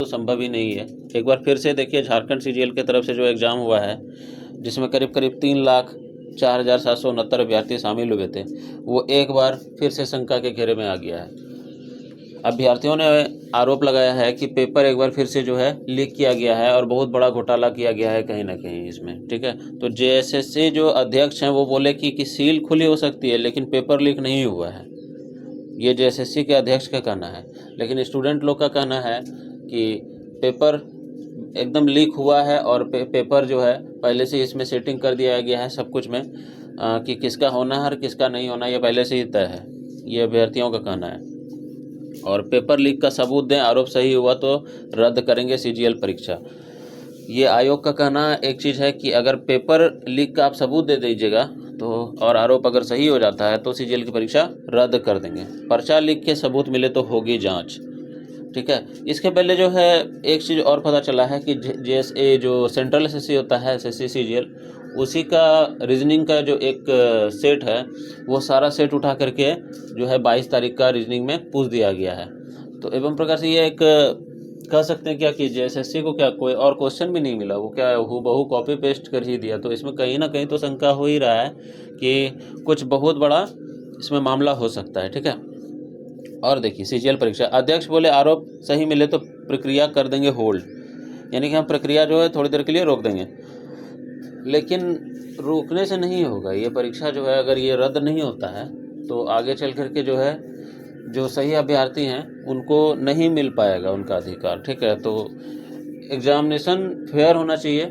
तो संभव ही नहीं है। एक बार फिर से देखिए, झारखंड सीजीएल की तरफ से जो एग्ज़ाम हुआ है, जिसमें करीब करीब 3,04,769 अभ्यर्थी शामिल हुए थे, वो एक बार फिर से शंका के घेरे में आ गया है। अभ्यर्थियों ने आरोप लगाया है कि पेपर एक बार फिर से जो है लीक किया गया है और बहुत बड़ा घोटाला किया गया है कहीं ना कहीं इसमें, ठीक है। तो जेएसएससी जो अध्यक्ष हैं वो बोले कि सील खुली हो सकती है लेकिन पेपर लीक नहीं हुआ है। ये जेएसएससी के अध्यक्ष का कहना है, लेकिन स्टूडेंट लोग का कहना है कि पेपर एकदम लीक हुआ है और पेपर जो है पहले से इसमें सेटिंग कर दिया गया है सब कुछ में, कि किसका होना है और किसका नहीं होना ये पहले से ही तय है। ये अभ्यर्थियों का कहना है। और पेपर लीक का सबूत दें, आरोप सही हुआ तो रद्द करेंगे सीजीएल परीक्षा। ये आयोग का कहना एक चीज़ है कि अगर पेपर लीक का आप सबूत दे दीजिएगा तो, और आरोप अगर सही हो जाता है तो सीजीएल की परीक्षा रद्द कर देंगे। पर्चा लीक के सबूत मिले तो होगी जांच, ठीक है। इसके पहले जो है एक चीज़ और पता चला है कि जेएसए जो सेंट्रल एसएससी होता है, एसएससी सीजीएल, उसी का रीजनिंग का जो एक सेट है वो सारा सेट उठा करके जो है 22 तारीख का रीजनिंग में पूछ दिया गया है। तो एवं प्रकार से ये एक कह सकते हैं क्या कि जेएसएससी को क्या कोई और क्वेश्चन भी नहीं मिला, वो क्या हूबहू कॉपी पेस्ट कर ही दिया। तो इसमें कहीं ना कहीं तो शंका हो ही रहा है कि कुछ बहुत बड़ा इसमें मामला हो सकता है, ठीक है। और देखिए सीजीएल परीक्षा अध्यक्ष बोले आरोप सही मिले तो प्रक्रिया कर देंगे होल्ड, यानी कि हम प्रक्रिया जो है थोड़ी देर के लिए रोक देंगे। लेकिन रोकने से नहीं होगा ये परीक्षा जो है, अगर ये रद्द नहीं होता है तो आगे चल करके जो है जो सही अभ्यर्थी हैं उनको नहीं मिल पाएगा उनका अधिकार, ठीक है। तो एग्जामिनेशन फेयर होना चाहिए,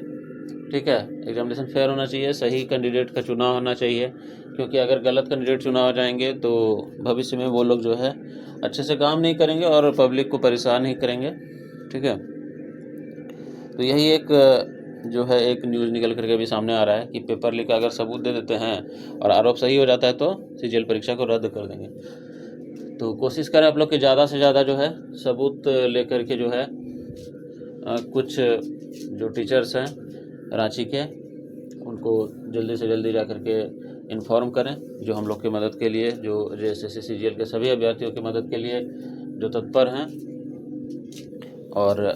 ठीक है। एग्जामिनेशन फेयर होना चाहिए, सही कैंडिडेट का चुनाव होना चाहिए, क्योंकि अगर गलत कैंडिडेट चुनाव हो जाएंगे तो भविष्य में वो लोग जो है अच्छे से काम नहीं करेंगे और पब्लिक को परेशान ही करेंगे, ठीक है। तो यही एक जो है एक न्यूज़ निकल करके भी सामने आ रहा है कि पेपर लीक का अगर सबूत दे देते हैं और आरोप सही हो जाता है तो सीजीएल परीक्षा को रद्द कर देंगे। तो कोशिश करें आप लोग कि ज़्यादा से ज़्यादा जो है सबूत लेकर के जो है कुछ जो टीचर्स हैं रांची के उनको जल्दी से जल्दी जा करके इन्फॉर्म करें, जो हम लोग की मदद के लिए, जो जेएसएससी सीजीएल के सभी अभ्यर्थियों की मदद के लिए जो तत्पर हैं। और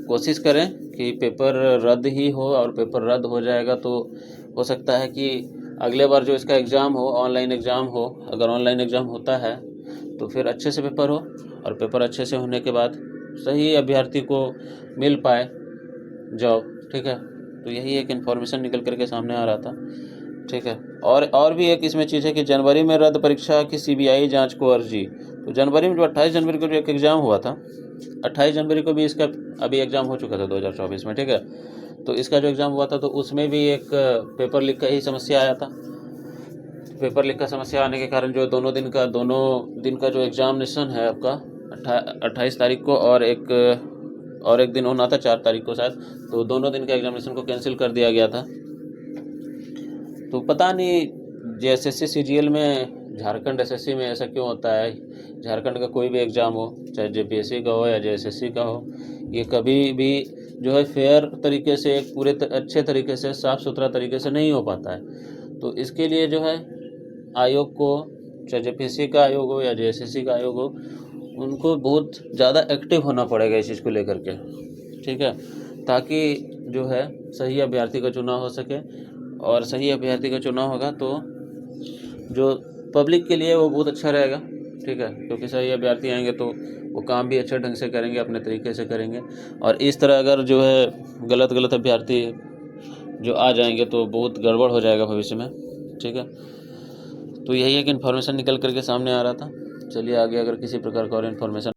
कोशिश करें कि पेपर रद्द ही हो, और पेपर रद्द हो जाएगा तो हो सकता है कि अगले बार जो इसका एग्ज़ाम हो, ऑनलाइन एग्ज़ाम हो, अगर ऑनलाइन एग्ज़ाम होता है तो फिर अच्छे से पेपर हो, और पेपर अच्छे से होने के बाद सही अभ्यर्थी को मिल पाए जॉब, ठीक है। तो यही एक इन्फॉर्मेशन निकल करके सामने आ रहा था, ठीक है। और भी एक इसमें चीज़ है कि जनवरी में रद्द परीक्षा की सीबीआई जांच को अर्जी। तो जनवरी में जो 28 जनवरी को जो एक एग्ज़ाम हुआ था, 28 जनवरी को भी इसका अभी एग्ज़ाम हो चुका था 2024 में, ठीक है। तो इसका जो एग्ज़ाम हुआ था तो उसमें भी एक पेपर लीक का ही समस्या आया था। पेपर लीक का समस्या आने के कारण जो दोनों दिन का जो एग्ज़ामिनेशन है आपका 28 तारीख को और एक दिन होना था 4 तारीख को शायद, तो दोनों दिन का एग्ज़ामिनेशन को कैंसिल कर दिया गया था। तो पता नहीं जेएसएससी सीजीएल में झारखंड एसएससी में ऐसा क्यों होता है। झारखंड का कोई भी एग्ज़ाम हो, चाहे जेपीएससी का हो या जेएसएससी का हो, ये कभी भी जो है फेयर तरीके से, एक पूरे अच्छे तरीके से, साफ़ सुथरा तरीके से नहीं हो पाता है। तो इसके लिए जो है आयोग को, चाहे जेपीएससी का आयोग हो या जेएसएससी का आयोग हो, उनको बहुत ज़्यादा एक्टिव होना पड़ेगा इस चीज़ को लेकर के, ठीक है, ताकि जो है सही अभ्यर्थी का चुनाव हो सके। और सही अभ्यर्थी का चुनाव होगा तो जो पब्लिक के लिए वो बहुत अच्छा रहेगा, ठीक है, क्योंकि सही अभ्यर्थी आएंगे तो वो काम भी अच्छे ढंग से करेंगे, अपने तरीके से करेंगे। और इस तरह अगर जो है गलत अभ्यर्थी जो आ जाएंगे तो बहुत गड़बड़ हो जाएगा भविष्य में, ठीक है। तो यही एक इन्फॉर्मेशन निकल करके सामने आ रहा था। चलिए आगे अगर किसी प्रकार का और इन्फॉर्मेशन